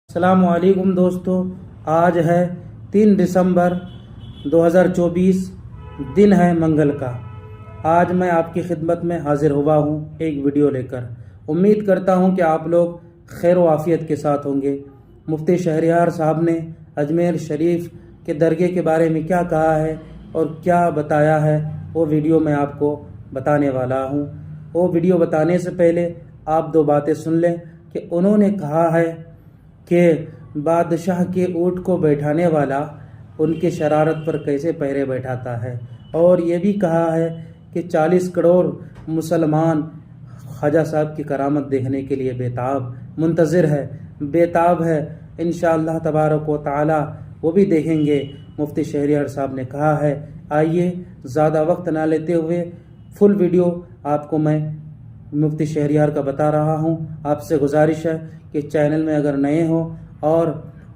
अस्सलामुअलैकुम दोस्तों, आज है 3 दिसंबर 2024, दिन है मंगल का। आज मैं आपकी खिदमत में हाजिर हुआ हूँ एक वीडियो लेकर। उम्मीद करता हूँ कि आप लोग खैर व आफियत के साथ होंगे। मुफ्ती शहरयार साहब ने अजमेर शरीफ के दरगाह के बारे में क्या कहा है और क्या बताया है, वो वीडियो मैं आपको बताने वाला हूँ। वो वीडियो बताने से पहले आप दो बातें सुन लें कि उन्होंने कहा है कि बादशाह के ऊँट को बैठाने वाला उनके शरारत पर कैसे पहरे बैठाता है, और ये भी कहा है कि 40 करोड़ मुसलमान ख्वाजा साहब की करामत देखने के लिए मुंतज़िर बेताब है। इंशाअल्लाह तबारक व तआला वो भी देखेंगे। मुफ्ती शहरयार साहब ने कहा है। आइए ज़्यादा वक्त ना लेते हुए फुल वीडियो आपको मैं मुफ्ती शहरयार का बता रहा हूँ। आपसे गुजारिश है कि चैनल में अगर नए हो और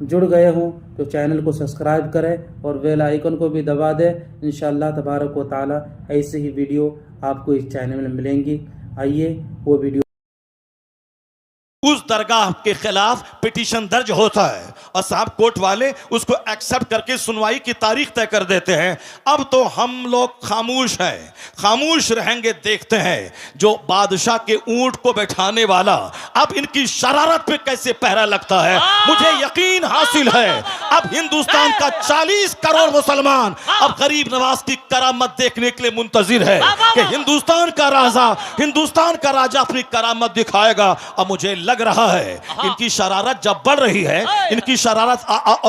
जुड़ गए हो तो चैनल को सब्सक्राइब करें और बेल आइकन को भी दबा दें। इंशाअल्लाह तबारक व तआला ऐसे ही वीडियो आपको इस चैनल में मिलेंगी। आइए वो वीडियो। उस दरगाह के खिलाफ पिटीशन दर्ज होता है और साहब कोर्ट वाले उसको एक्सेप्ट करके सुनवाई की तारीख तय कर देते हैं। अब तो हम लोग खामोश हैं, खामोश रहेंगे। देखते हैं जो बादशाह के ऊंट को बैठाने वाला अब इनकी शरारत पे कैसे पहरा लगता है। मुझे यकीन हासिल है अब हिंदुस्तान का 40 करोड़ मुसलमान अब गरीब नवाज की करामत देखने के लिए मुंतजिर है कि हिंदुस्तान का राजा अपनी करामत दिखाएगा। अब मुझे लग रहा है इनकी शरारत जब बढ़ रही है, इनकी शरारत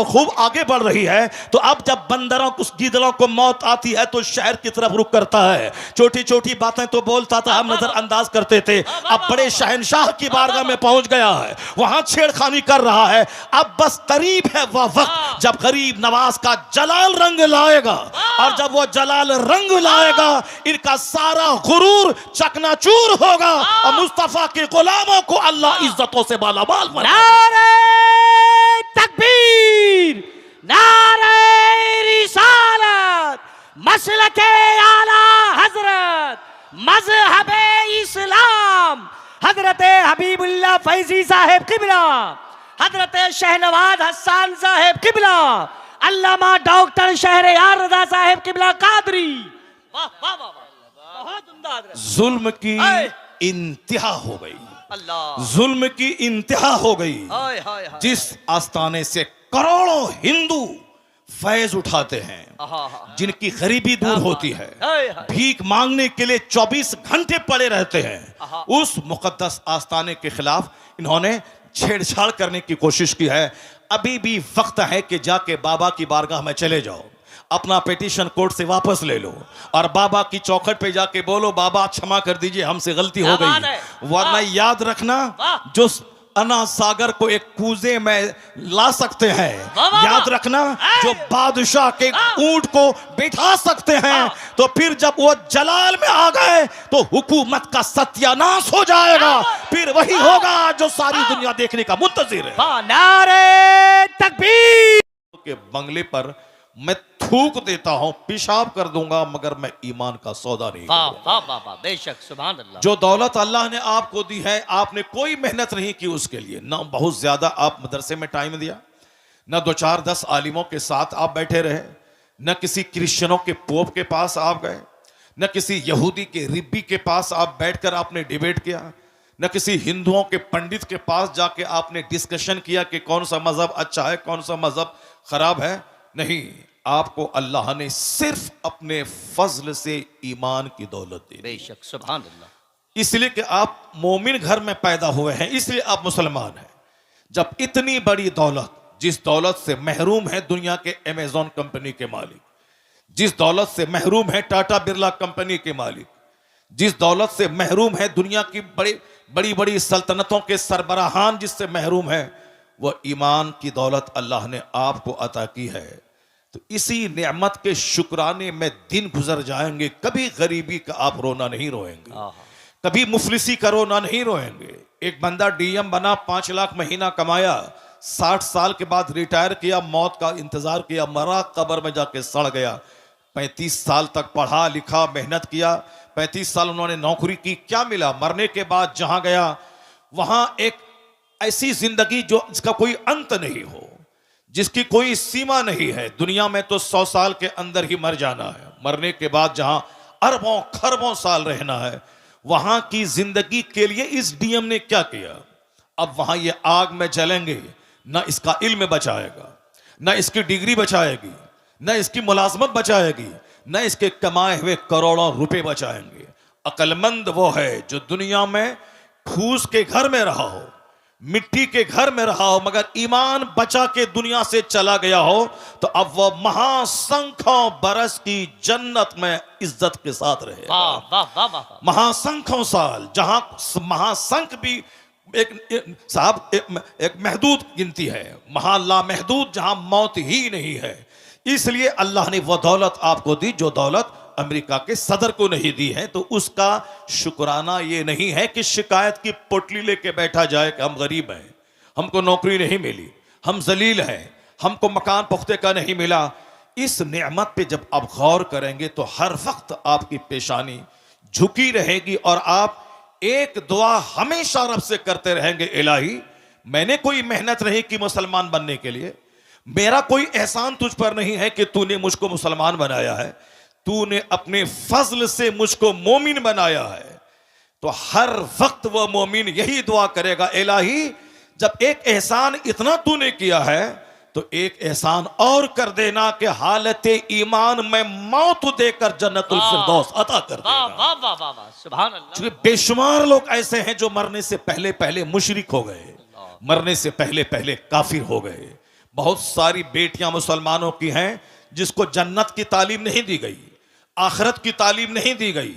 खूब आगे बढ़ रही है, तो अब जब बंदरों को, गीदड़ों को मौत आती है तो शहर की तरफ रुख करता है। छोटी छोटी बातें तो बोलता था, हम नजरअंदाज करते थे। अब बड़े शहंशाह की बारगाह में पहुंच गया है, वहां छेड़खानी कर रहा है। अब बस करीब है वह वक्त जब गरीब नवाज का जलाल रंग लाएगा, और जब वो जलाल रंग लाएगा इनका सारा गुरूर चकनाचूर होगा और मुस्तफा के गुलामों को अल्लाह इज्जतों से मालामाल बनाएगा। नारे तकबीर, नारे रिसालत, मसलके आला हजरत, मजहबे इस्लाम, हजरत हबीबुल्लाह फैजी साहेब किबला, हजरत शहनवाज हसन साहेब किबला, अल्लामा डॉक्टर शहरयार रजा साहेब किबला कादरी। वाह वाह वाह, बहुत उम्दा। जुल्म की इंतहा हो गई, अल्लाह, जुल्म की इंतहा हो गई। हाय हाय हाय। जिस आस्थाने से करोड़ों हिंदू फैज उठाते हैं, जिनकी गरीबी दूर होती है, भीख मांगने के लिए 24 घंटे पड़े रहते हैं, उस मुकद्दस आस्थाने के खिलाफ इन्होंने छेड़छाड़ करने की कोशिश की है। अभी भी वक्त है कि जाके बाबा की बारगाह में चले जाओ, अपना पिटीशन कोर्ट से वापस ले लो और बाबा की चौखट पे जाके बोलो, बाबा क्षमा कर दीजिए, हमसे गलती हो गई। वरना याद रखना, जो अना सागर को एक कूजे में ला सकते हैं, याद रखना, जो बादशाह के ऊंट को बिठा सकते हैं, तो फिर जब वो जलाल में आ गए तो हुकूमत का सत्यानाश हो जाएगा। फिर वही होगा जो सारी दुनिया देखने का मुंतजिर है। नारे तकबीर। के बंगले पर मैं थूक देता हूं, पेशाब कर दूंगा, मगर मैं ईमान का सौदा नहीं करूंगा। बेशक, सुभान अल्लाह। जो दौलत अल्लाह ने आपको दी है, आपने कोई मेहनत नहीं की उसके लिए, ना बहुत ज्यादा आप मदरसे में टाइम दिया, ना 2-4-10 आलिमों के साथ आप बैठे रहे, न किसी क्रिश्चियनों के पोप के पास आप गए, न किसी यहूदी के रिब्बी के पास आप बैठकर आपने डिबेट किया, न किसी हिंदुओं के पंडित के पास जाके आपने डिस्कशन किया कि कौन सा मजहब अच्छा है, कौन सा मजहब खराब है। नहीं, आपको अल्लाह ने सिर्फ अपने फजल से ईमान की दौलत दी। बेशक, सुभान अल्लाह। इसलिए कि आप मोमिन घर में पैदा हुए हैं, इसलिए आप मुसलमान हैं। जब इतनी बड़ी दौलत, जिस दौलत से महरूम है दुनिया के अमेज़न कंपनी के मालिक, जिस दौलत से महरूम है टाटा बिरला कंपनी के मालिक, जिस दौलत से महरूम है दुनिया की बड़ी बड़ी सल्तनतों के सरबराहान, जिससे महरूम है, वह ईमान की दौलत अल्लाह ने आपको अता की है। तो इसी नेमत के शुक्राने में दिन गुजर जाएंगे। कभी गरीबी का आप रोना नहीं रोएंगे, कभी मुफलिसी का रोना नहीं रोएंगे। एक बंदा डीएम बना, 5 लाख महीना कमाया, 60 साल के बाद रिटायर किया, मौत का इंतजार किया, मरा, कब्र में जाके सड़ गया। 35 साल तक पढ़ा लिखा, मेहनत किया, 35 साल उन्होंने नौकरी की, क्या मिला? मरने के बाद जहां गया वहां एक ऐसी जिंदगी जो इसका कोई अंत नहीं हो, जिसकी कोई सीमा नहीं है। दुनिया में तो 100 साल के अंदर ही मर जाना है, मरने के बाद जहां अरबों खरबों साल रहना है, वहां की जिंदगी के लिए इस डीएम ने क्या किया। अब वहां ये आग में जलेंगे, ना इसका इल्म बचाएगा, ना इसकी डिग्री बचाएगी, ना इसकी मुलाजमत बचाएगी, ना इसके कमाए हुए करोड़ों रुपए बचाएंगे। अक्लमंद वो है जो दुनिया में फूस के घर में रहा हो, मिट्टी के घर में रहा हो, मगर ईमान बचा के दुनिया से चला गया हो, तो अब वो महासंख्यों बरस की जन्नत में इज्जत के साथ रहे। वाह वाह वाह वाह वाह। महासंख्यों साल, जहां महासंख भी एक महदूद गिनती है, महाला महदूद, जहां मौत ही नहीं है। इसलिए अल्लाह ने वो दौलत आपको दी जो दौलत अमेरिका के सदर को नहीं दी है। तो उसका शुक्राना ये नहीं है कि शिकायत की पोटली लेके बैठा जाए कि हम गरीब हैं, हमको नौकरी नहीं मिली, हम जलील हैं, हमको मकान पुख्ते का नहीं मिला। इस नेमत पे जब आप गौर करेंगे तो हर वक्त आपकी पेशानी झुकी रहेगी और आप एक दुआ हमेशा रब से करते रहेंगे, इलाही मैंने कोई मेहनत नहीं की मुसलमान बनने के लिए, मेरा कोई एहसान तुझ पर नहीं है कि तूने मुझको मुसलमान बनाया है, तूने अपने फजल से मुझको मोमिन बनाया है। तो हर वक्त वह मोमिन यही दुआ करेगा, इलाही जब एक एहसान इतना तूने किया है तो एक एहसान और कर देना कि हालत ईमान में मौत देकर जन्नतुल फिरदौस अता कर वाह देना। वाह वाह वाह वाह, सुभान अल्लाह। क्योंकि बेशुमार लोग ऐसे हैं जो मरने से पहले पहले मुशरिक हो गए, मरने से पहले पहले काफिर हो गए। बहुत सारी बेटियां मुसलमानों की हैं जिसको जन्नत की तालीम नहीं दी गई, आखिरत की तालीम नहीं दी गई,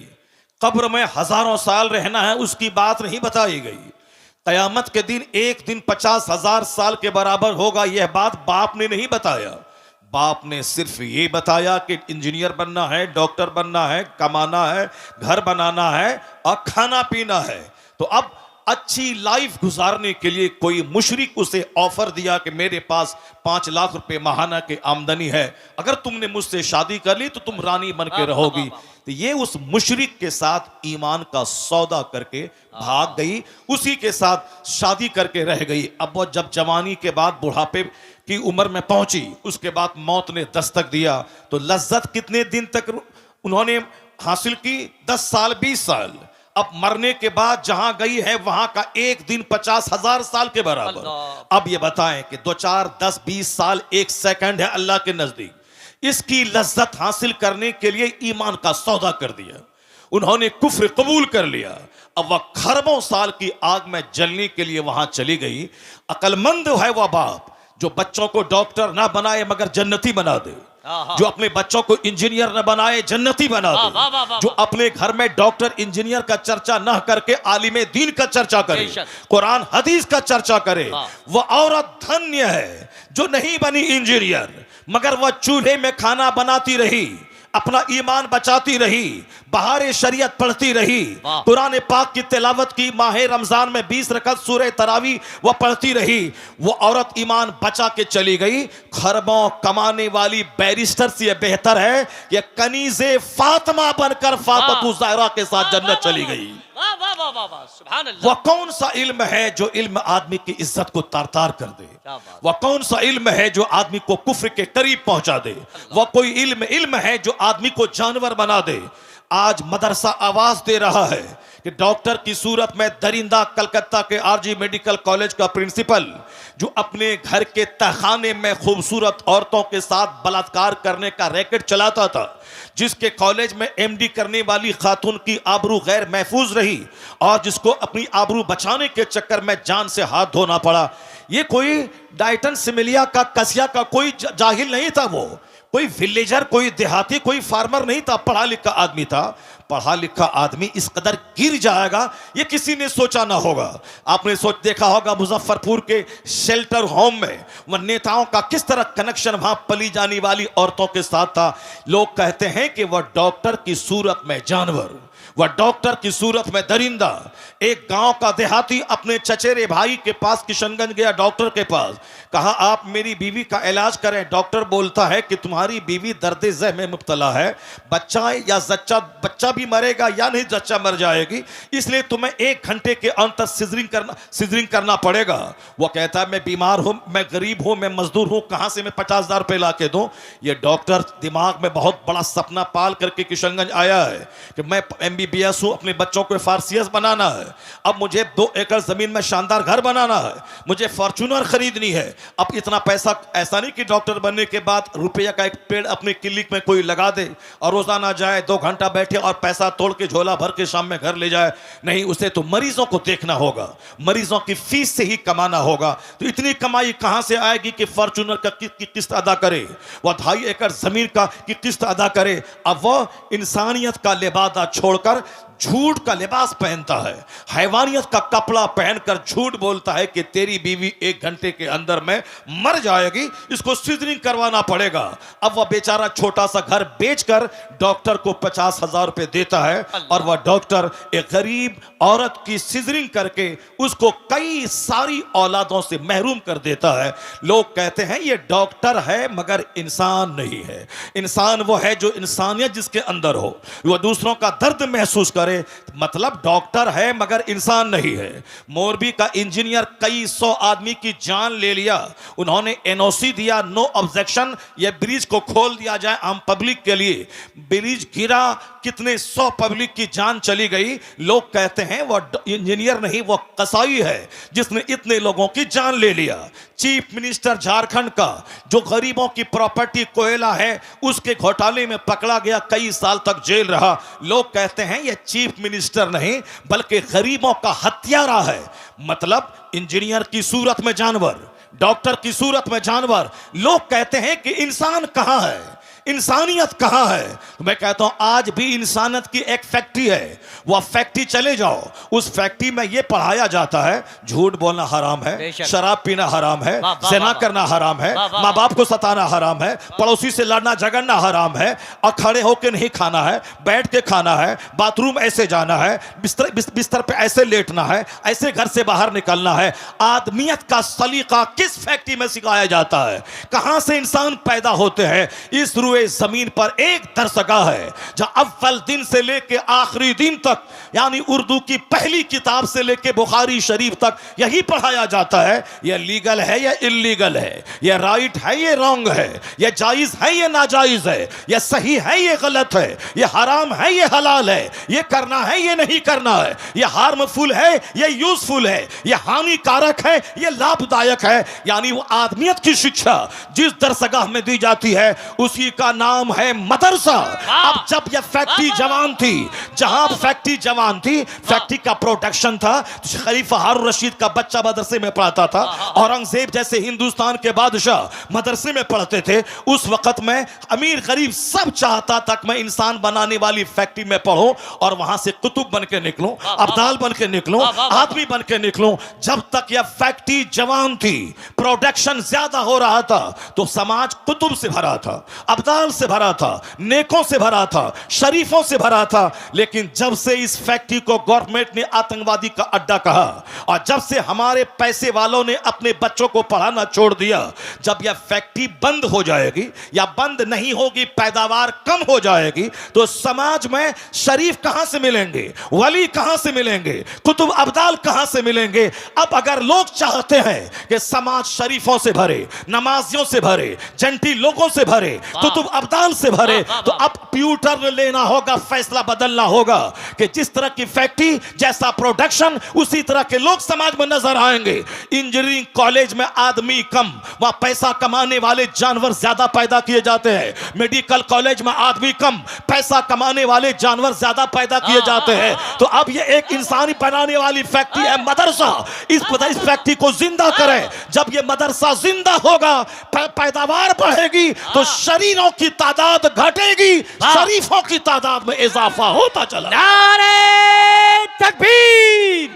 कब्र में हजारों साल रहना है उसकी बात नहीं बताई गई, कयामत के दिन एक दिन 50,000 साल के बराबर होगा यह बात बाप ने नहीं बताया। बाप ने सिर्फ ये बताया कि इंजीनियर बनना है, डॉक्टर बनना है, कमाना है, घर बनाना है और खाना पीना है। तो अब अच्छी लाइफ गुजारने के लिए कोई मुशरिक उसे ऑफर दिया कि मेरे पास 5 लाख रुपए माहाना की आमदनी है, अगर तुमने मुझसे शादी कर ली तो तुम रानी बन के रहोगी। तो ये उस मुशरिक के साथ ईमान का सौदा करके भाग गई, उसी के साथ शादी करके रह गई। अब वो जब जवानी के बाद बुढ़ापे की उम्र में पहुंची, उसके बाद मौत ने दस्तक दिया। तो लज्जत कितने दिन तक उन्होंने हासिल की? 10 साल 20 साल। अब मरने के बाद जहां गई है वहां का एक दिन 50,000 साल के बराबर। अब ये बताएं कि 2 4 10 20 साल एक सेकंड है अल्लाह के नजदीक। इसकी लज्जत हासिल करने के लिए ईमान का सौदा कर दिया, उन्होंने कुफ्र कबूल कर लिया। अब वह खरबों साल की आग में जलने के लिए वहां चली गई। अक्लमंद है वह बाप जो बच्चों को डॉक्टर ना बनाए मगर जन्नती बना दे, जो अपने बच्चों को इंजीनियर न बनाए जन्नती बना दे, जो अपने घर में डॉक्टर इंजीनियर का चर्चा न करके आलिम दीन का चर्चा करे, कुरान हदीस का चर्चा करे। वह औरत धन्य है जो नहीं बनी इंजीनियर मगर वह चूल्हे में खाना बनाती रही, अपना ईमान बचाती रही, बहारे शरीयत पढ़ती रही, कुरान पाक की तिलावत की, माह रमजान में 20 रकअत सूरह तरावी वह पढ़ती रही। वो औरत ईमान बचा के चली गई। खरबों कमाने वाली बैरिस्टर से यह बेहतर है कि कनीज़े फातिमा बनकर फातिमा ज़हरा के साथ जन्नत चली गई। वह कौन सा इल्म है जो इल्म आदमी की इज्जत को तार-तार कर दे? वह कौन सा इल्म है जो आदमी को कुफ्र के करीब पहुंचा दे? वह कोई इल्म है जो आदमी को जानवर बना दे? आज मदरसा आवाज दे रहा है कि डॉक्टर की सूरत में दरिंदा कलकत्ता के आरजी मेडिकल कॉलेज का प्रिंसिपल जो अपने घर के तहखाने में खूबसूरत औरतों के साथ बलात्कार करने का रैकेट चलाता था, जिसके कॉलेज में एमडी करने वाली खातून की आबरू गैर महफूज रही और जिसको अपनी आबरू बचाने के चक्कर में जान से हाथ धोना पड़ा। ये कोई डाइटन सिमिलिया का कसिया का कोई जाहिल नहीं था, वो कोई विलेजर, कोई देहाती, कोई फार्मर नहीं था, पढ़ा लिखा आदमी था। पढ़ा लिखा आदमी इस कदर गिर जाएगा ये किसी ने सोचा ना होगा। आपने देखा होगा मुजफ्फरपुर के शेल्टर होम में वह नेताओं का किस तरह कनेक्शन वहां पली जाने वाली औरतों के साथ था। लोग कहते हैं कि वह डॉक्टर की सूरत में जानवर, वह डॉक्टर की सूरत में दरिंदा। एक गांव का देहाती अपने चचेरे भाई के पास किशनगंज गया, डॉक्टर के पास, कहा आप मेरी बीवी का इलाज करें। डॉक्टर बोलता है कि तुम्हारी बीवी दर्द ज़ह में मुब्तला है, बच्चा भी मरेगा या नहीं जच्चा मर जाएगी, इसलिए तुम्हें 1 घंटे के अंतर सिजरिंग करना पड़ेगा। वो कहता है मैं बीमार हूं, मैं गरीब हूं, मैं मजदूर हूं, कहां से मैं 50,000 रुपए ला के दूं। ये डॉक्टर दिमाग में बहुत बड़ा सपना पाल करके किशनगंज आया है कि मैं MBBS हूं, अपने बच्चों को FRCS बनाना है, अब मुझे 2 एकड़ जमीन में शानदार घर बनाना है, मुझे फॉर्च्यूनर खरीदनी है। अब इतना पैसा, ऐसा नहीं कि डॉक्टर बनने के बाद रुपया का एक पेड़ अपने क्लिनिक में कोई लगा दे और रोजाना जाए 2 घंटा बैठे और पैसा तोड़ के झोला भर के शाम में घर ले जाए। नहीं, उसे तो मरीजों को देखना होगा, मरीजों की फीस से ही कमाना होगा। तो इतनी कमाई कहां से आएगी कि फॉर्च्यूनर का की किस्त अदा करे, वह 2.5 एकड़ जमीन का की किस्त अदा करे। अब वह इंसानियत का लिबादा छोड़कर झूठ का लिबास पहनता है, हैवानियत का कपड़ा पहनकर झूठ बोलता है कि तेरी बीवी 1 घंटे के अंदर में मर जाएगी, इसको सिजरिंग करवाना पड़ेगा। अब वह बेचारा छोटा सा घर बेचकर डॉक्टर को 50,000 रुपए देता है और वह डॉक्टर एक गरीब औरत की सिजरिंग करके उसको कई सारी औलादों से महरूम कर देता है। लोग कहते हैं ये डॉक्टर है मगर इंसान नहीं है। इंसान वो है जो इंसानियत जिसके अंदर हो, वह दूसरों का दर्द महसूस करे, मतलब डॉक्टर है मगर इंसान नहीं है। मोरबी का इंजीनियर कई 100 आदमी की जान ले लिया, उन्होंने NOC दिया, नो ऑब्जेक्शन, ये ब्रिज को खोल दिया जाए आम पब्लिक के लिए। ब्रिज गिरा, कितने 100 पब्लिक की जान चली गई। लोग कहते हैं वह इंजीनियर नहीं, वह कसाई है जिसने इतने लोगों की जान ले लिया। चीफ मिनिस्टर झारखंड का जो गरीबों की प्रॉपर्टी कोयला है उसके घोटाले में पकड़ा गया, कई साल तक जेल रहा। लोग कहते हैं यह चीफ मिनिस्टर नहीं बल्कि गरीबों का हत्यारा है। मतलब इंजीनियर की सूरत में जानवर, डॉक्टर की सूरत में जानवर। लोग कहते हैं कि इंसान कहां है, इंसानियत कहां है। मैं कहता हूं आज भी इंसानियत की एक फैक्ट्री है, वह फैक्ट्री चले जाओ, उस फैक्ट्री में यह पढ़ाया जाता है झूठ बोलना हराम है, शराब पीना हराम है, ज़िना करना हराम है, माँ बाप को सताना हराम है, पड़ोसी से लड़ना झगड़ना हराम है, और खड़े होकर नहीं खाना है, बैठ के खाना है, बाथरूम ऐसे जाना है, बिस्तर पे ऐसे लेटना है, ऐसे घर से बाहर निकलना है। आदमियत का सलीका किस फैक्ट्री में सिखाया जाता है? कहां से इंसान पैदा होते हैं? इस जमीन पर एक दरसगाह है जहां अव्वल दिन से लेकर आखिरी दिन तक, यानी उर्दू की पहली किताब से लेकर बुखारी शरीफ तक यही पढ़ाया जाता है। यह लीगल है या इल्लीगल है, यह राइट है ये रॉन्ग है, यह जायज है ये नाजायज है, यह सही है ये गलत है, यह हराम है ये हलाल है, यह करना है ये नहीं करना है, यह हार्मफुल है ये यूजफुल है, यह हानिकारक है ये लाभदायक है। यानी वो आदमियत की शिक्षा जिस दरसगाह में दी जाती है उसी का नाम है मदरसा। अब जब यह फैक्ट्री जवान थी, जहां फैक्ट्री जवान थी, फैक्ट्री का प्रोडक्शन था, खलीफा हारून रशीद का बच्चा मदरसे में पढ़ता था, औरंगजेब जैसे हिंदुस्तान के बादशाह मदरसे में पढ़ते थे। उस वक्त में अमीर गरीब सब चाहता था मैं इंसान बनाने वाली फैक्ट्री में पढ़ूं और वहां से कुतुब बन के निकलूं, अब्दाल बन के निकलूं, आदमी बन के निकलूं। जब तक यह फैक्ट्री जवान थी, प्रोडक्शन ज्यादा हो रहा था, तो समाज कुतुब से भरा था, अब्दाल से भरा था, नेकों से भरा था, शरीफों से भरा था। लेकिन जब से इस फैक्ट्री को गवर्नमेंट ने आतंकवादी का अड्डा कहा और जब से हमारे पैसे वालों ने अपने बच्चों को पढ़ाना छोड़ दिया, जब यह फैक्ट्री बंद हो जाएगी या बंद नहीं होगी, पैदावार कम हो जाएगी, तो समाज में शरीफ कहां से मिलेंगे, वली कहां से मिलेंगे, कुतुब अब्दाल कहां से मिलेंगे। अब अगर लोग चाहते हैं कि समाज शरीफों से भरे, नमाजियों से भरे, जंटी लोगों से भरे, कुतुब अब्दाल से भरे, तो अब प्यूटर लेना होगा, फैसला बदलना होगा कि जिस तरह की फैक्ट्री जैसा प्रोडक्शन उसी तरह के लोग समाज में नजर आएंगे। इंजीनियरिंग कॉलेज में आदमी कम, वहां पैसा कमाने वाले जानवर ज्यादा पैदा किए जाते हैं। मेडिकल कॉलेज में आदमी कम, पैसा कमाने वाले जानवर ज्यादा पैदा किए जाते हैं। तो अब ये एक इंसानी बनाने वाली फैक्ट्री है मदरसा। इस फैक्ट्री को जिंदा करें। जब ये मदरसा जिंदा होगा, पैदावार बढ़ेगी, तो शरीरों की तादाद घटेगी, शरीफों की तादाद में इजाफा होता चला। नारे तकबीर,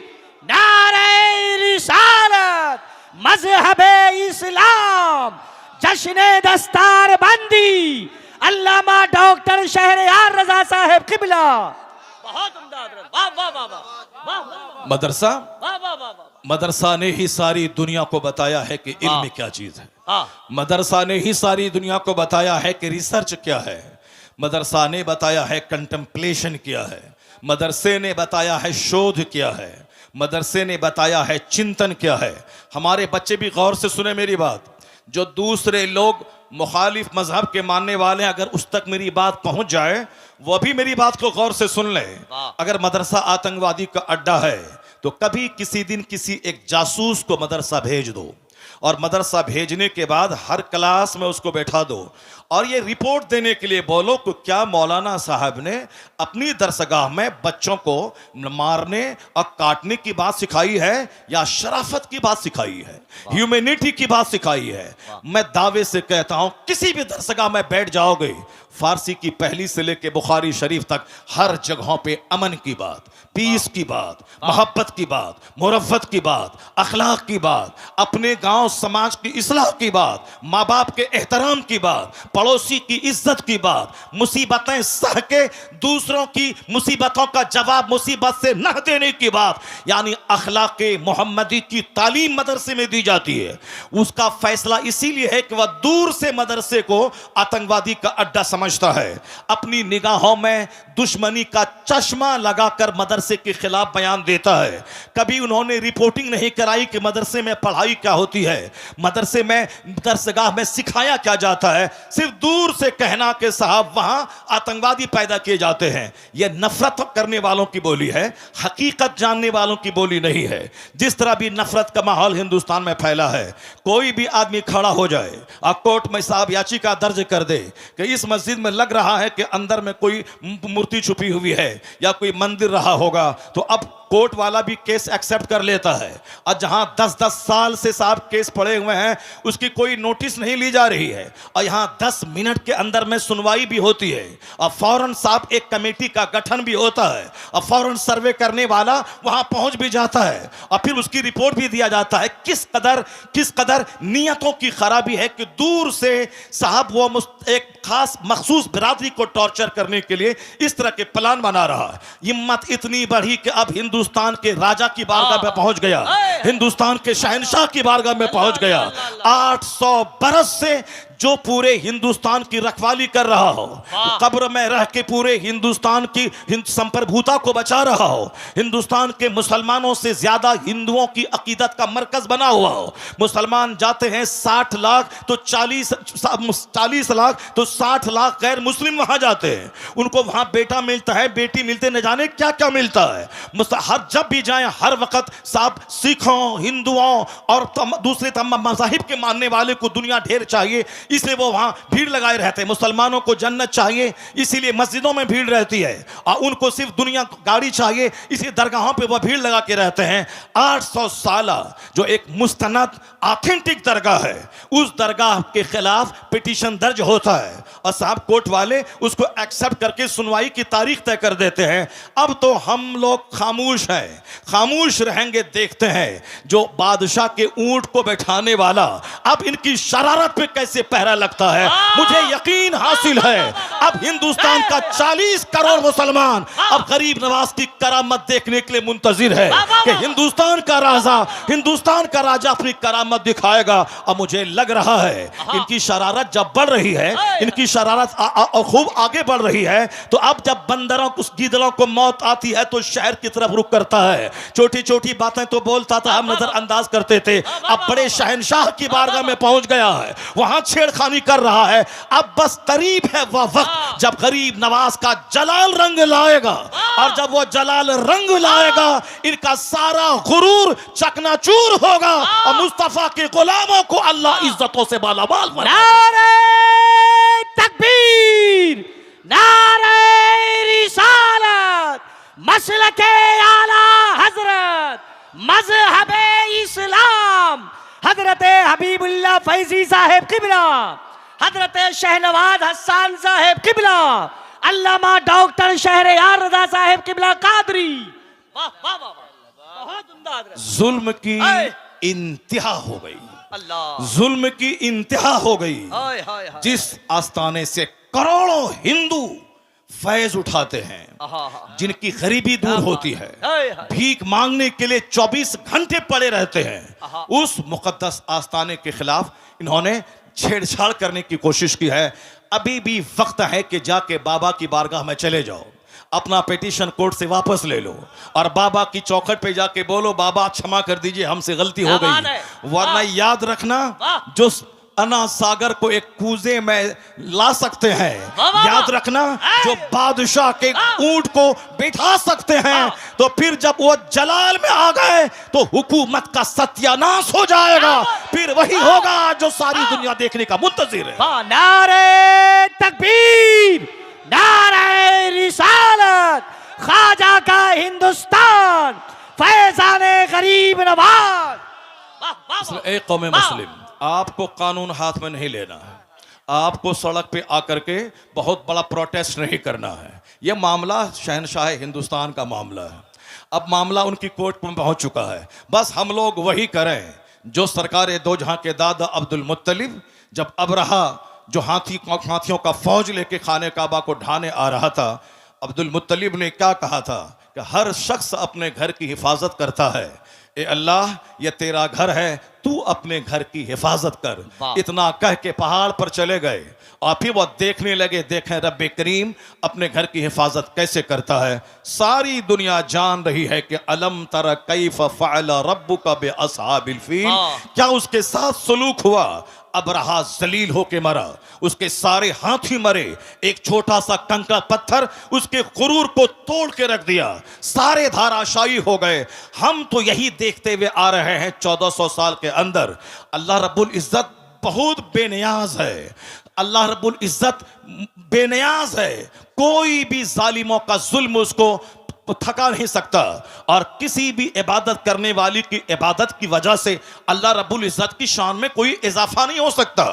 नारे रिसालत, मजहबे इस्लाम, जश्ने दस्तार बंदी, अल्लामा डॉक्टर शहरयार रजा साहब किबला। बहुत उम्दा हजरत, वाह वाह वाह वाह वाह वाह मदरसा वाह वाह वाह वाह। मदरसा ने ही सारी दुनिया को बताया है कि इल्म क्या चीज है। हाँ मदरसा ने ही सारी दुनिया को बताया है कि रिसर्च क्या है। मदरसा ने बताया है कंटेम्पलेशन क्या है। मदरसे ने बताया है शोध क्या है। मदरसे ने बताया है चिंतन क्या है। हमारे बच्चे भी गौर से सुने मेरी बात। जो दूसरे लोग मुखालिफ मजहब के मानने वाले हैं, अगर उस तक मेरी बात पहुंच जाए, वो भी मेरी बात को गौर से सुन ले। अगर मदरसा आतंकवादी का अड्डा है तो कभी किसी दिन किसी एक जासूस को मदरसा भेज दो, और मदरसा भेजने के बाद हर क्लास में उसको बैठा दो और ये रिपोर्ट देने के लिए बोलो कि क्या मौलाना साहब ने अपनी दरसगाह में बच्चों को मारने और काटने की बात सिखाई है या शराफत की बात सिखाई है, ह्यूमैनिटी की बात सिखाई है। मैं दावे से कहता हूं किसी भी दरसगाह में बैठ जाओगे, फारसी की पहली से लेकर बुखारी शरीफ तक हर जगहों पे अमन की बात, पीस की बात, मोहब्बत की बात, मुरफ़्फ़त की बात, अखलाक की बात, अपने गांव समाज की इस्लाह की बात, माँ बाप के एहतराम की बात, पड़ोसी की इज्जत की बात, मुसीबतें सह के दूसरों की मुसीबतों का जवाब मुसीबत से न देने की बात, यानी अखलाक मोहम्मदी की तालीम मदरसे में दी जाती है। उसका फैसला इसीलिए है कि वह दूर से मदरसे को आतंकवादी का अड्डा समझता है। अपनी निगाहों में दुश्मनी का चश्मा लगाकर मदरसे के खिलाफ बयान देता है। कभी उन्होंने रिपोर्टिंग नहीं कराई कि मदरसे में पढ़ाई क्या होती है, मदरसे में दरसगाह में सिखाया क्या जाता है। सिर्फ दूर से कहना कि साहब वहां आतंकवादी पैदा किए जाते हैं। यह नफरत करने वालों की बोली है, हकीकत जानने वालों की बोली नहीं है। जिस तरह भी नफरत का माहौल हिंदुस्तान में फैला है, कोई भी आदमी खड़ा हो जाए और कोर्ट में साहब याचिका दर्ज कर दे कि इस मस्जिद में लग रहा है कि अंदर में कोई मूर्ति छुपी हुई है या कोई मंदिर रहा होगा, तो अब कोर्ट वाला भी केस एक्सेप्ट कर लेता है। और जहां 10-10 साल से साहब केस पड़े हुए हैं, उसकी कोई नोटिस नहीं ली जा रही है, और यहां 10 मिनट के अंदर में सुनवाई भी होती है, और फौरन साहब एक कमेटी का गठन भी होता है, और फौरन सर्वे करने वाला वहां पहुंच भी जाता है, और फिर उसकी रिपोर्ट भी दिया जाता है। किस कदर नियतों की खराबी है कि दूर से साहब वो एक खास मखसूस बिरादरी को टॉर्चर करने के लिए इस तरह के प्लान बना रहा है। हिम्मत इतनी बढ़ी कि अब हिंदुस्तान के राजा की बारगाह में पहुंच गया, हिंदुस्तान के शहंशाह की बारगाह में पहुंच गया। 800 बरस से जो पूरे हिंदुस्तान की रखवाली कर रहा हो, कब्र में रह के पूरे हिंदुस्तान की संप्रभुता को बचा रहा हो, हिंदुस्तान के मुसलमानों से ज्यादा हिंदुओं की अकीदत का मरकज बना हुआ हो। मुसलमान जाते हैं 60 लाख तो 40 लाख तो 60 लाख गैर मुस्लिम वहां जाते हैं। उनको वहां बेटा मिलता है, बेटी मिलते, न जाने क्या क्या मिलता है। हर जब भी जाएं हर वक्त साहब सिखों, हिंदुओं और दूसरे तमाम मज़ाहिब के मानने वाले को दुनिया ढेर चाहिए, इसलिए वो वहां भीड़ लगाए रहते हैं। मुसलमानों को जन्नत चाहिए, इसीलिए मस्जिदों में भीड़ रहती है, और उनको सिर्फ दुनिया गाड़ी चाहिए, इसलिए दरगाहों पे वो भीड़ लगा के रहते हैं। 800 साल जो एक मुस्तनद ऑथेंटिक दरगाह है, उस दरगाह के खिलाफ पिटीशन दर्ज होता है, और साहब कोर्ट वाले उसको एक्सेप्ट करके सुनवाई की तारीख तय कर देते हैं। अब तो हम लोग खामोश हैं, खामोश रहेंगे। देखते हैं जो बादशाह के ऊंट को बैठाने वाला अब इनकी शरारत पे कैसे पहरा लगता है। मुझे यकीन हासिल है अब हिंदुस्तान का 40 करोड़ मुसलमान अब गरीब नवाज की करामत देखने के लिए मुंतजिर है कि हिंदुस्तान का राजा अपनी करामत दिखाएगा। और मुझे लग रहा है इनकी शरारत जब बढ़ रही है, इनकी शरारत खूब आगे बढ़ रही है, तो अब जब बंदरों को, गीदड़ों को मौत आती है तो शहर की तरफ रुख करता है। छोटी छोटी बातें तो बोलता था, हम नजरअंदाज करते थे, अब बड़े शहंशाह की बारगाह में पहुंच गया है, वहां छेड़खानी कर रहा है। अब बस करीब है वह वक्त जब गरीब नवाज का जलाल रंग लाएगा, और जब वो जलाल रंग लाएगा इनका सारा गुरूर चकनाचूर होगा, और मुस्तफा के गुलामों को अल्लाह इज्जतों से मालामाल बनाएगा। नारे तकबीर, नारे रिसालत, मसलके आला हजरत, मजहबे इस्लाम, हजरत हबीबुल्लाह फैजी साहेब किबला, हजरत शहनवाज हसन साहेब किबला, अल्लामा डॉक्टर शहरयार रजा साहेब किबला कादरी। वाह वाह वाह, बहुत उम्दा हजरत। जुल्म की इंतहा हो गई, अल्लाह, जुल्म की इंतहा हो गई। हाय हाय हाय। जिस आस्थाने से करोड़ों हिंदू फैज उठाते हैं, आहा। जिनकी गरीबी दूर होती है, हाय, हाय। भीख मांगने के लिए 24 घंटे पड़े रहते हैं, आहा। उस मुकद्दस आस्थाने के खिलाफ इन्होंने छेड़छाड़ करने की कोशिश की है। अभी भी वक्त है कि जाके बाबा की बारगाह में चले जाओ, अपना पिटीशन कोर्ट से वापस ले लो और बाबा की चौखट पे जाके बोलो, बाबा क्षमा कर दीजिए, हमसे गलती हो क्या बात गई। है? वरना वाह। याद रखना, वाह। जो अना सागर को एक कूजे में ला सकते हैं, वाह, वाह, याद वाह। रखना, है। जो बादशाह के ऊंट को बैठा सकते हैं, वाह। तो फिर जब वो जलाल में आ गए तो हुकूमत का सत्यानाश हो जाएगा। फिर वही होगा जो सारी दुनिया देखने का मुंतजिर है। वाह, नारे तकबीर, नारे रिसालत, ख्वाजा का हिंदुस्तान, फैजाने गरीब नवाज। वाह, वाह, वाह। ए कौम वाह। मुस्लिम, आपको कानून हाथ में नहीं लेना है, आपको सड़क पे आकर के बहुत बड़ा प्रोटेस्ट नहीं करना है। यह मामला शहनशाह हिंदुस्तान का मामला है। अब मामला उनकी कोर्ट में पहुंच चुका है। बस हम लोग वही करें जो सरकार दो जहां के दादा अब्दुल मुत्तलिब, जब अबरहा जो हाथियों का फौज लेके खाने काबा को ढाने आ रहा था, अब्दुल मुत्तलिब ने क्या कहा था कि हर शख्स अपने घर की हिफाजत करता है, ए अल्लाह ये तेरा घर है, तू अपने घर की हिफाजत कर। वाह। इतना कह के पहाड़ पर चले गए और फिर वो देखने लगे, देखें रब्बे करीम अपने घर की हिफाजत कैसे करता है। सारी दुनिया जान रही है कि अलम तरा कैफ फअल रब्बुका बिअसहाबिल फील, वाह। क्या उसके साथ सलूक हुआ। अबरहा जलील होके मरा, उसके सारे हाथी मरे, एक छोटा सा कंकड़ पत्थर उसके गुरूर को तोड़ के रख दिया, सारे धाराशायी हो गए। हम तो यही देखते हुए आ रहे हैं 1400 साल के अंदर। अल्लाह रब्बुल इज्जत बहुत बेनियाज है, अल्लाह रब्बुल इज्जत बेनियाज है, कोई भी जालिमों का जुल्म उसको थका नहीं सकता। और किसी भी इबादत करने वाली की इबादत की वजह से अल्लाह रब्बुल इज्जत की शान में कोई इजाफा नहीं हो सकता।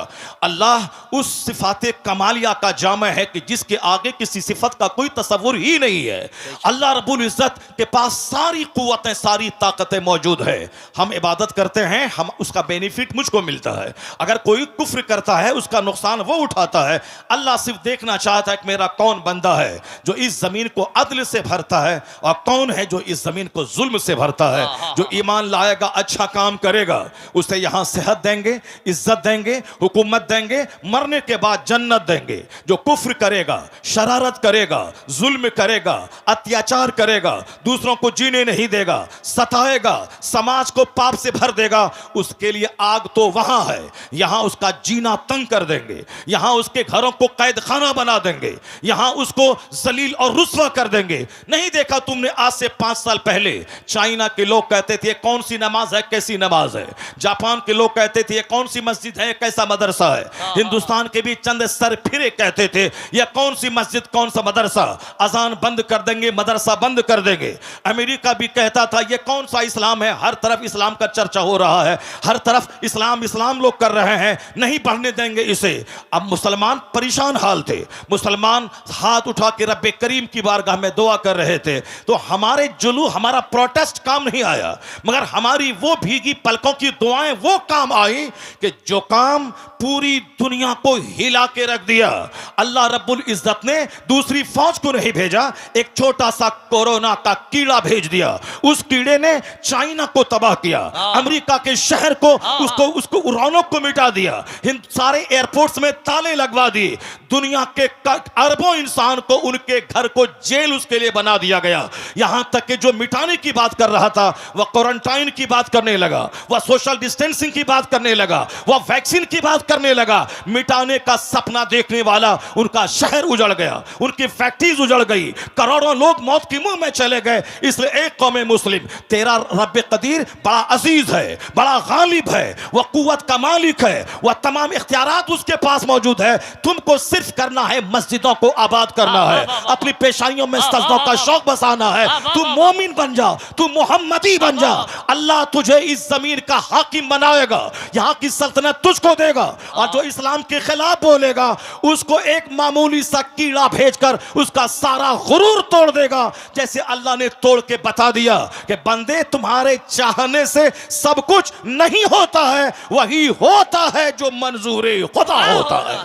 अल्लाह उस सिफाते कमालिया का जामा है कि जिसके आगे किसी सिफत का कोई तसव्वुर ही नहीं है। अल्लाह रब्बुल इज्जत के पास सारी कुव्वतें, सारी ताकतें मौजूद है। हम इबादत करते हैं, हम उसका बेनिफिट मुझको मिलता है। अगर कोई कुफ्र करता है उसका नुकसान वो उठाता है। अल्लाह सिर्फ देखना चाहता है कि मेरा कौन बंदा है जो इस जमीन को अदल से भरता है और कौन है जो इस जमीन को जुल्म से भरता है। जो ईमान लाएगा, अच्छा काम करेगा, उसे यहां सेहत देंगे, इज्जत देंगे, हुकूमत देंगे, मरने के बाद जन्नत देंगे। जो कुफ्र करेगा, शरारत करेगा, जुल्म करेगा, अत्याचार करेगा, दूसरों को जीने नहीं देगा, सताएगा, समाज को पाप से भर देगा, उसके लिए आग तो वहां है, यहां उसका जीना तंग कर देंगे, यहां उसके घरों को कैद खाना बना देंगे, यहां उसको जलील और रुस्वा कर देंगे। नहीं देखा तुमने आज से 5 साल पहले चाइना के लोग कहते थे कौन सी नमाज है, कैसी नमाज है। जापान के लोग कहते थे कौन सी मस्जिद है, कैसा मदरसा है। हिंदुस्तान के भी चंद सर फिरे कहते थे यह कौन सी मस्जिद, कौन सा मदरसा, अजान बंद कर देंगे, मदरसा बंद कर देंगे। अमेरिका भी कहता था यह कौन सा इस्लाम है, हर तरफ इस्लाम का चर्चा हो रहा है, हर तरफ इस्लाम इस्लाम लोग कर रहे हैं, नहीं पढ़ने देंगे इसे। अब मुसलमान परेशान हाल थे, मुसलमान हाथ उठा के रब्बे करीम की बारगाह में दुआ कर रहे थे। तो हमारे जुलू, हमारा प्रोटेस्ट काम नहीं आया, मगर हमारी वो भीगी पलकों की दुआएं वो काम आई कि जो काम पूरी दुनिया को हिला के रख दिया। अल्लाह रब्बुल इज्जत ने दूसरी फौज को नहीं भेजा, एक छोटा सा कोरोना का कीड़ा भेज दिया। उस कीड़े ने चाइना को तबाह किया, अमेरिका के शहर को उसको रौनक को मिटा दिया, सारे एयरपोर्ट्स में ताले लगवा दिए, दुनिया के अरबों इंसान को उनके घर को जेल उसके लिए बना दिया गया। यहां तक कि जो मिटाने की बात कर रहा था वह क्वारंटाइन की बात करने लगा, वह सोशल डिस्टेंसिंग की बात करने लगा, वह वैक्सीन की बात करने लगा। मिटाने का सपना देखने वाला उनका शहर उजड़ गया, उनकी फैक्ट्रीज उजड़ गई, करोड़ों लोग मौत के मुंह में चले गए। इसलिए एक कौम मुस्लिम, तेरा रब्बे कदीर बड़ा अजीज है, बड़ा गालिब है, वह कुव्वत का मालिक है, वह तमाम इख्तियारात उसके पास मौजूद है। तुमको सिर्फ करना है मस्जिदों को आबाद करना है, अपनी पेशानियों में सजदों का शौक बसाना है। तू मोमिन बन जा, तू मोहम्मदी बन जा, अल्लाह तुझे इस जमीन का हाकिम बनाएगा, यहां की सल्तनत तुझको देगा। और जो इस्लाम के खिलाफ बोलेगा उसको एक मामूली सा कीड़ा भेजकर उसका सारा गुरूर तोड़ देगा। जैसे अल्लाह ने तोड़ के बता दिया कि बंदे तुम्हारे चाहने से सब कुछ नहीं होता है, वही होता है जो मंजूर खुदा होता है।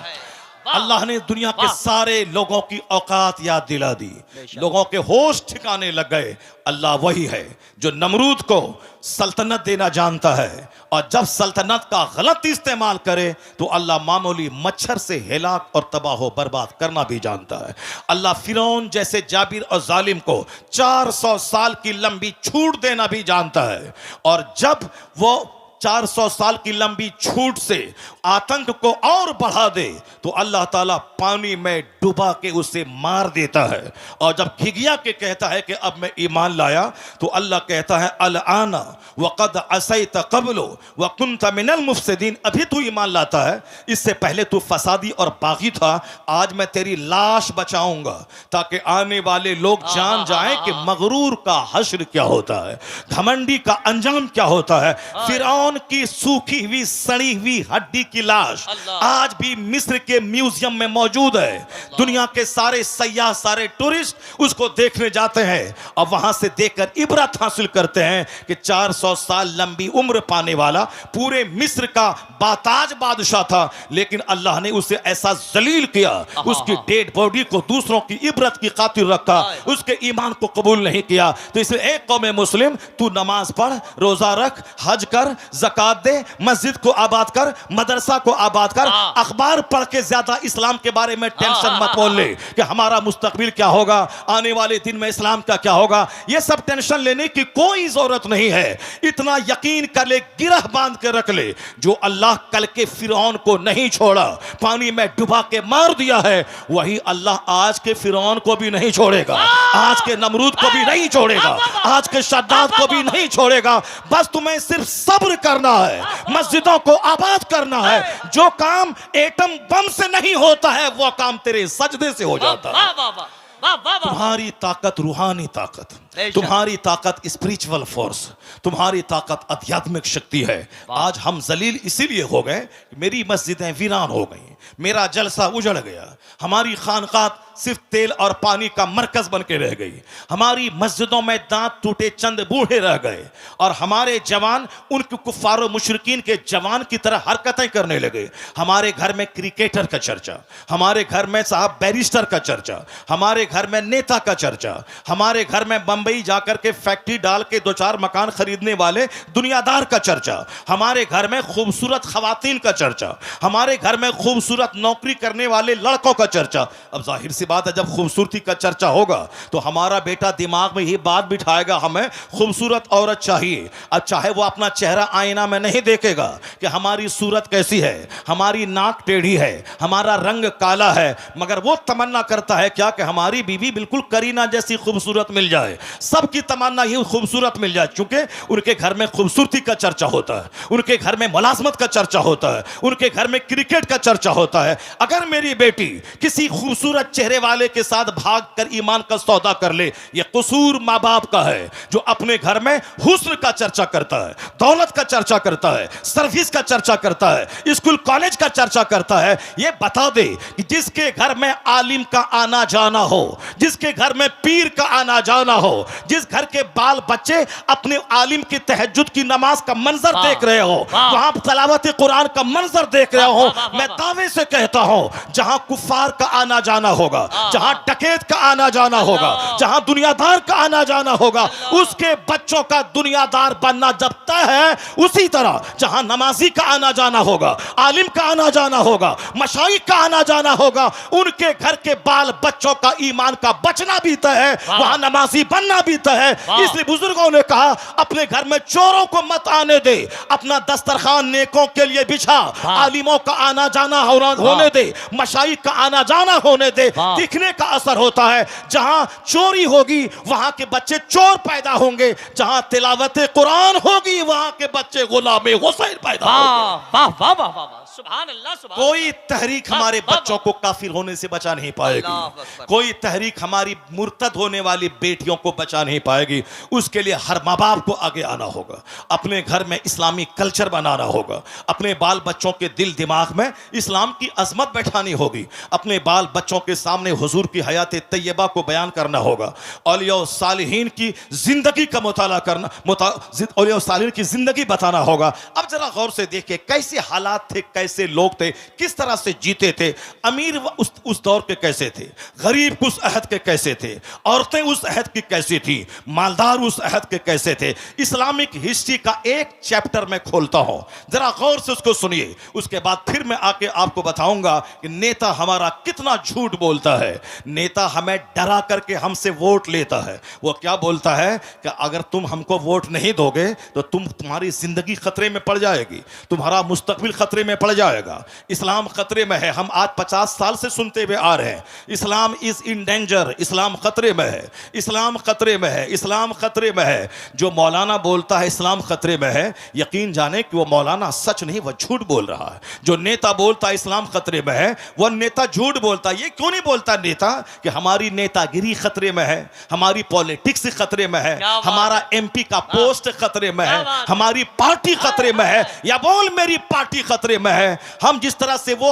अल्लाह ने दुनिया के सारे लोगों की औकात याद दिला दी, बेशक। लोगों के होश ठिकाने लग गए। अल्लाह वही है जो नमरूद को सल्तनत देना जानता है, और जब सल्तनत का गलत इस्तेमाल करे तो अल्लाह मामूली मच्छर से हिलाक और तबाह बर्बाद करना भी जानता है। अल्लाह फिरौन जैसे जाबिर और जालिम को 400 साल की लंबी छूट देना भी जानता है, और जब वो 400 साल की लंबी छूट से आतंक को और बढ़ा दे तो अल्लाह ताला पानी में डुबा के उसे मार देता है। और जब घिघिया के कहता है कि अब मैं ईमान लाया, तो अल्लाह कहता है अल आना वक़द असैत क़ब्लो व कुन्त मिनल मुफ़सिदीन, अभी तू ईमान लाता है, इससे पहले तू फसादी और बागी था। आज मैं तेरी लाश बचाऊंगा ताकि आने वाले लोग जान जाएं कि मगरूर का हश्र क्या होता है, घमंडी का अंजाम क्या होता है। फिरौन की सूखी हुई सड़ी हुई हड्डी की लाश आज भी मिस्र के म्यूजियम में मौजूद है। दुनिया के सारे सयाह, सारे टूरिस्ट उसको देखने जाते हैं और वहां से देखकर इबरत हासिल करते हैं कि 400 साल लंबी उम्र पाने वाला पूरे मिस्र का बाताज बादशाह था, लेकिन अल्लाह ने उसे ऐसा जलील किया, उसकी डेड बॉडी को दूसरों की इबरत की खातिर रखा, उसके ईमान को कबूल नहीं किया। तो इसलिए एक कौम मुस्लिम, तू नमाज पढ़, रोजा रख, हज कर, ज़कात दे, मस्जिद को आबाद कर, मदरसा को आबाद कर, अखबार पढ़ के ज्यादा इस्लाम के बारे में टेंशन मत बोल ले कि हमारा मुस्तकबिल क्या होगा, आने वाले दिन में इस्लाम का क्या होगा। यह सब टेंशन लेने की कोई जरूरत नहीं है। इतना यकीन कर ले, गिरह बांध के रख ले, जो अल्लाह कल के फिरौन को नहीं छोड़ा, पानी में डुबा के मार दिया है, वही अल्लाह आज के फिरौन को भी नहीं छोड़ेगा, आज के नमरूद को भी नहीं छोड़ेगा, आज के शद्दाद को भी नहीं छोड़ेगा। बस तुम्हें सिर्फ सब्र करना है, मस्जिदों को आबाद करना है। जो काम एटम बम से नहीं होता है वो काम तेरे सजदे से हो जाता है। तुम्हारी ताकत रूहानी ताकत, तुम्हारी ताकत स्पिरिचुअल फोर्स, तुम्हारी ताकत आध्यात्मिक शक्ति है। आज हम जलील इसीलिए हो गए, मेरी मस्जिदें वीरान हो गई, मेरा जलसा उजड़ गया, हमारी खानकाह सिर्फ तेल और पानी का मरकज बन के रह गई, हमारी मस्जिदों में दांत टूटे चंद बूढ़े रह गए, और हमारे जवान उनके कुफ्फार मुशरिकीन के जवान की तरह हरकतें करने लगे। हमारे घर में क्रिकेटर का चर्चा, हमारे घर में साहब बैरिस्टर का चर्चा, हमारे घर में नेता का चर्चा, हमारे घर में बंबई जाकर के फैक्ट्री डाल के 2-4 मकान खरीदने वाले दुनियादार का चर्चा, हमारे घर में खूबसूरत खवातीन का चर्चा, हमारे घर में खूबसूरत नौकरी करने वाले लड़कों का चर्चा। अब जाहिर सी बात है, जब खूबसूरती का चर्चा होगा तो हमारा बेटा दिमाग में ये बात बिठाएगा हमें खूबसूरत औरत चाहिए। अब चाहे वो अपना चेहरा आईना में नहीं देखेगा कि हमारी सूरत कैसी है, हमारी नाक टेढ़ी है, हमारा रंग काला है, मगर वो तमन्ना करता है क्या कि हमारी बीवी बिल्कुल करीना जैसी खूबसूरत मिल जाए। सबकी तमन्ना ये खूबसूरत मिल जाए, क्योंकि उनके घर में खूबसूरती का चर्चा होता है, उनके घर में मुलाजमत का चर्चा होता है, उनके घर में क्रिकेट का चर्चा होता है। अगर मेरी बेटी किसी खूबसूरत चेहरे वाले के साथ भागकर ईमान का सौदा कर ले, यह कसूर माँ बाप का है जो अपने घर में हुस्न का चर्चा करता है, दौलत का चर्चा करता है, सर्विस का चर्चा करता है, स्कूल कॉलेज का चर्चा करता है। यह बता दे कि जिसके घर में आलिम का आना जाना हो, जिसके घर में पीर का आना जाना हो, जिस घर के बाल बच्चे अपने आलिम की तहज्जुद की नमाज का मंजर देख रहे हो, वहां तलावत कुरान का मंजर देख रहे हो, मैं दावे से कहता हूं जहां कुफार का आना जाना होगा, जहां डकैत का आना जाना होगा, जहां दुनियादार का आना जाना होगा, उसके बच्चों का दुनियादार बनना जब तय है, उसी तरह जहां नमाजी का आना जाना होगा, आलिम का आना जाना होगा, मशाइख का आना जाना होगा, उनके घर के बाल बच्चों का ईमान का बचना भी तय है, वहां नमाजी बनना भी तय है। इसलिए बुजुर्गों ने कहा अपने घर में चोरों को मत आने दे, अपना दस्तरखान नेकों के लिए बिछा, आलिमों का आना जाना होने दे, मशाइख का आना जाना होने दे। दिखने का असर होता है, जहां चोरी होगी वहां के बच्चे चोर पैदा होंगे, जहां तिलावत कुरान होगी वहां के बच्चे गुलामे हुसैन पैदा होंगे। वाह वाह वाह वाह, सुभान अल्लाह, सुभान कोई तहरीक हमारे बच्चों को काफिर होने से बचा नहीं पाएगी, कोई तहरीक हमारी मुर्तद होने वाली बेटियों को बचा नहीं पाएगी। उसके लिए हर माँ बाप को आगे आना होगा, अपने घर में इस्लामी कल्चर बनाना होगा, अपने बाल बच्चों के दिल दिमाग में इस्लाम की अजमत बैठानी होगी, अपने बाल बच्चों के सामने हुजूर की हयात तैयबा को बयान करना होगा, औलिया और सालिहीन की जिंदगी का मुताला करना, औलिया और सालिहीन की जिंदगी बताना होगा। अब जरा गौर से देखिए कैसे हालात थे, कैसे लोग थे, किस तरह से जीते थे, अमीर उस दौर के कैसे थे, गरीब उस अहद के कैसे थे, औरतें उस अहद की कैसी थी, मालदार उस अहद के कैसे थे। इस्लामिक हिस्ट्री का एक चैप्टर मैं खोलता हूं, जरा गौर से उसको सुनिए। उसके बाद फिर मैं आके आपको बताऊंगा कि नेता हमारा कितना झूठ बोलता है। नेता हमें डरा करके हमसे वोट लेता है। वो क्या बोलता है कि अगर तुम हमको वोट नहीं दोगे तो तुम्हारी जिंदगी खतरे में पड़ जाएगी, तुम्हारा मुस्तकबिल खतरे में पड़ जाएगा, इस्लाम खतरे में है। हम आज 50 साल से सुनते हुए आ रहे हैं, इस्लाम इज इन डेंजर, इस्लाम खतरे में है, इस्लाम खतरे में है, इस्लाम खतरे में है। जो मौलाना बोलता है इस्लाम खतरे में है, यकीन जाने कि वो मौलाना सच नहीं, वह झूठ बोल रहा है। जो नेता बोलता है इस्लाम खतरे में है, वह नेता झूठ बोलता है। ये क्यों नहीं बोलता नेता कि हमारी नेतागिरी खतरे में है, हमारी पॉलिटिक्स खतरे में है, हमारा एमपी का पोस्ट खतरे में है, हमारी पार्टी खतरे में है, या बोल मेरी पार्टी खतरे में है। हम जिस तरह से वो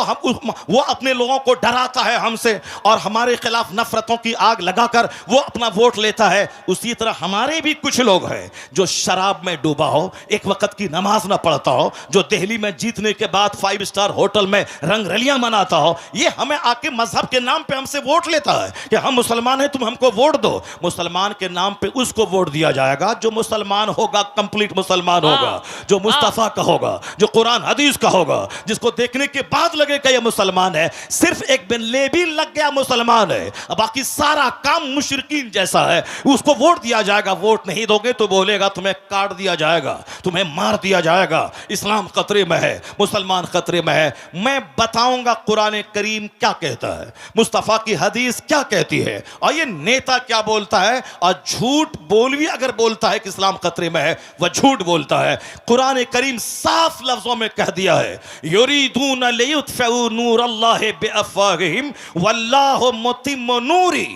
अपने लोगों को डराता है हमसे और हमारे खिलाफ नफरतों की आग लगाकर वो अपना वोट लेता है, उसी तरह हमारे भी कुछ लोग हैं जो शराब में डूबा हो, एक वक्त की नमाज ना पढ़ता हो, जो दिल्ली में जीतने के बाद 5 स्टार होटल में रंगरलियां मनाता हो, ये हमें आके मजहब के नाम पे हमसे वोट लेता है कि हम मुसलमान हैं, तुम हमको वोट दो। मुसलमान के नाम पे उसको वोट दिया जाएगा जो मुसलमान होगा, कंप्लीट मुसलमान होगा, जो मुस्तफा का होगा, जो कुरान हदीस का होगा, जिसको देखने के बाद लगेगा ये मुसलमान है। सिर्फ एक बिन लेबी लग गया मुसलमान है, बाकी सारा काम मुशरिकीन जैसा है, उसको वोट दिया जाएगा। वोट नहीं दोगे तो बोलेगा तुम्हें काट दिया जाएगा, तुम्हें मार दिया जाएगा। इस्लाम खतरे में है, मुसलमान खतरे में है। मैं बताऊंगा कुरान करीम क्या कहता है, मुस्तफा की हदीस क्या कहती है, और ये नेता क्या बोलता है। और झूठ बोल भी अगर बोलता है कि इस्लाम खतरे में है, वह झूठ बोलता है। कुरान करीम साफ लफ्जों में कह दिया है, युरीदून लियुत्फिउ नूरल्लाहि बिअफ़वाहिहिम वल्लाहु मुतिम्मु नूरी।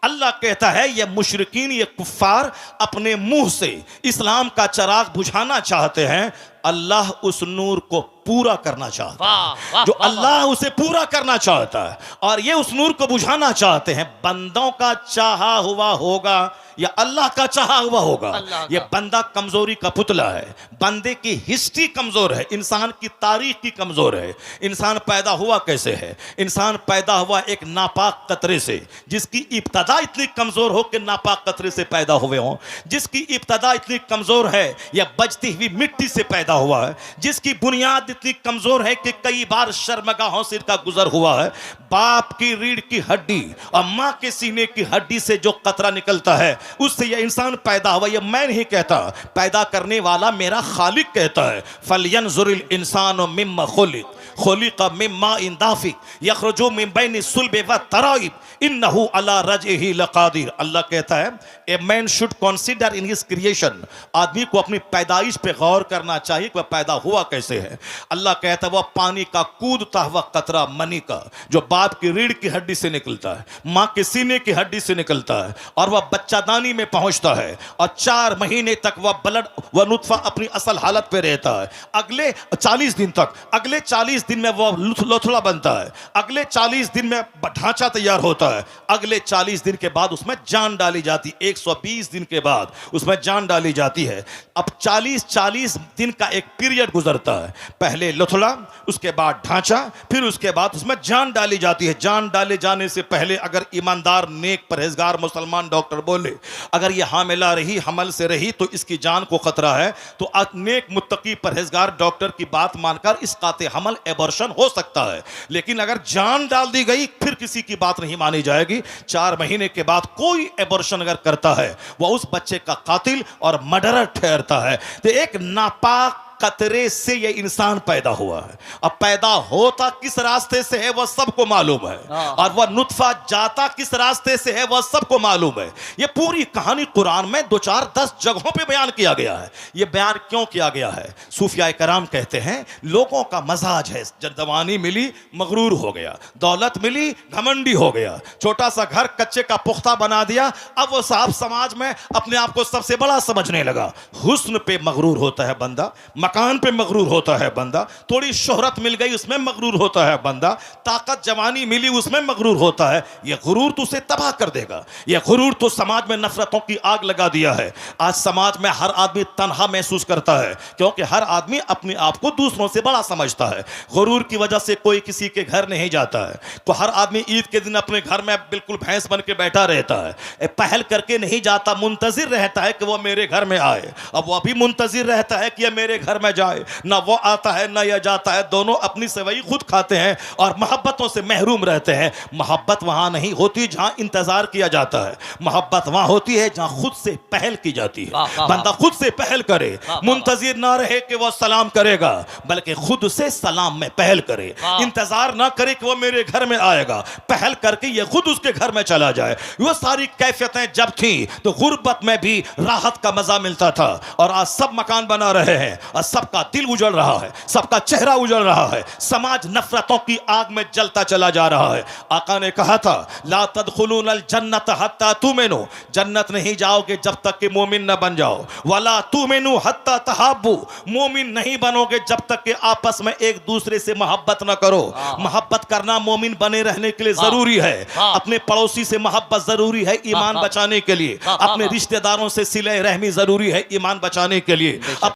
अल्लाह कहता है ये मुशरिकीन, ये कुफ्फार अपने मुंह से इस्लाम का चिराग बुझाना चाहते हैं, अल्लाह उस नूर को पूरा करना चाहता है। जो अल्लाह उसे पूरा करना चाहता है और ये उस नूर को बुझाना चाहते हैं। बंदों का चाहा हुआ होगा या अल्लाह का चाहा हुआ होगा, ये बंदा कमजोरी का पुतला है। बंदे की हिस्ट्री कमजोर है, इंसान की तारीख की कमजोर है। इंसान पैदा हुआ कैसे है? इंसान पैदा हुआ एक नापाक कतरे से, जिसकी इब्तदा इतनी कमजोर हो कि नापाक कतरे से पैदा हुए हों, जिसकी इब्तदा इतनी कमजोर है या बजती हुई मिट्टी से पैदा हुआ है, जिसकी बुनियाद इतनी कमजोर है कि कई बार शर्मगाहों से इसका गुजर हुआ है। बाप की रीढ़ की हड्डी और मां के सीने की हड्डी से जो कतरा निकलता है, उससे यह इंसान पैदा हुआ। यह मैं नहीं कहता, पैदा करने वाला मेरा खालिक कहता है। फलयंजुरिल इंसानु मिम्मा खुलिक़ मिम्मा इन दाफिक यखरुजु मिन बैनि सुल्बि व तराइब इन्नहु अला रजइही लक़ादिर। अल्लाह कहता है a man should consider in his creation. आदमी को अपनी पैदाइश पे गौर करना चाहिए कि वह पैदा हुआ कैसे है। अल्लाह कहता है वह पानी का कूदता हुआ कतरा मनी का, जो बाप की रीढ़ की हड्डी से निकलता है, माँ के सीने की हड्डी से निकलता है, और वह बच्चादानी में पहुंचता है, और 4 महीने तक वह नुत्फा अपनी असल हालत पे रहता है। अगले 40 दिन तक, अगले 40 दिन में वह लोथड़ा बनता है, अगले 40 दिन में ढांचा तैयार होता है, अगले 40 दिन के बाद उसमें जान डाली जाती, 120 दिन के बाद उसमें जान डाली जाती है। अब 40 दिन का एक पीरियड गुजरता है, पहले लोथड़ा, उसके बाद ढांचा, फिर उसके बाद उसमें जान डाली जाती है। जान डाले जाने से पहले अगर ईमानदार नेक परहेजगार मुसलमान डॉक्टर बोले अगर ये हामिला रही, हमल से रही तो इसकी जान को खतरा है, तो नेक मुत्तकी परहेजगार डॉक्टर की बात मानकर इस काते हमल एबॉर्शन हो सकता है। लेकिन अगर जान डाल दी गई फिर किसी की बात नहीं मानी जाएगी। 4 महीने के बाद कोई एबॉर्शन अगर करता है वह उस बच्चे का कातिल और मर्डरर ठहरता है। तो एक नापाक कतरे से ये इंसान पैदा हुआ है। अब पैदा होता किस रास्ते से है वह सबको मालूम है, और वह नुत्फा जाता किस रास्ते से है वह सबको मालूम है। ये पूरी कहानी कुरान में 2-4-10 जगहों पे बयान किया गया है। ये बयान क्यों किया गया है? सूफिया कराम कहते हैं लोगों का मजाज है, जब जवानी मिली मगरूर हो गया, दौलत मिली घमंडी हो गया, छोटा सा घर कच्चे का पुख्ता बना दिया, अब वो साहब समाज में अपने आप को सबसे बड़ा समझने लगा। हुस्न पे मगरूर होता है बंदा, मकान पे मगरूर होता है बंदा, थोड़ी शोहरत मिल गई उसमें मगरूर होता है बंदा, ताकत जवानी मिली उसमें मगरूर होता है। यह गुरूर तो उसे तबाह कर देगा। यह गुरूर तो समाज में नफरतों की आग लगा दिया है। आज समाज में हर आदमी तन्हा महसूस करता है, क्योंकि हर आदमी अपने आप को दूसरों से बड़ा समझता है। गुरूर की वजह से कोई किसी के घर नहीं जाता है। तो हर आदमी ईद के दिन अपने घर में बिल्कुल भैंस बन के बैठा रहता है, पहल करके नहीं जाता, मुंतजिर रहता है कि वो मेरे घर में आए। अब वो भी मुंतजिर रहता है कि ये मेरे घर में जाए। ना वो आता है ना यह जाता है, दोनों अपनी सेवई खुद खाते हैं और मोहब्बतों से महरूम रहते हैं। मोहब्बत वहां नहीं होती जहां इंतजार किया जाता है, मोहब्बत वहां होती है जहां खुद से पहल की जाती है। बंदा खुद से पहल करे, मुंतजिर ना रहे कि वो सलाम करेगा, बल्कि खुद से सलाम में पहल करे। इंतजार ना करे कि वो मेरे घर में आएगा, पहल करके ये खुद उसके घर में चला जाए। वो सारी कैफियतें जब थी तो गुर्बत में भी राहत का मजा मिलता था, और आज सब मकान बना रहे हैं और सबका दिल उजड़ रहा है, सबका चेहरा उजड़ रहा है, समाज नफरतों की आग में जलता चला जा रहा है। आका ने कहा था ला तदखुलूनल जन्नत हत्ता तुमिनु, जन्नत नहीं जाओगे जब तक कि मोमिन न बन जाओ। वला तुमिनु हत्ता तहाब्बू, मोमिन नहीं बनोगे जब तक कि आपस में एक दूसरे से मोहब्बत न करो। मोहब्बत करना मोमिन बने रहने के लिए जरूरी है। अपने पड़ोसी से मोहब्बत जरूरी है ईमान बचाने के लिए, अपने रिश्तेदारों से सिले रहमी जरूरी है ईमान बचाने के लिए।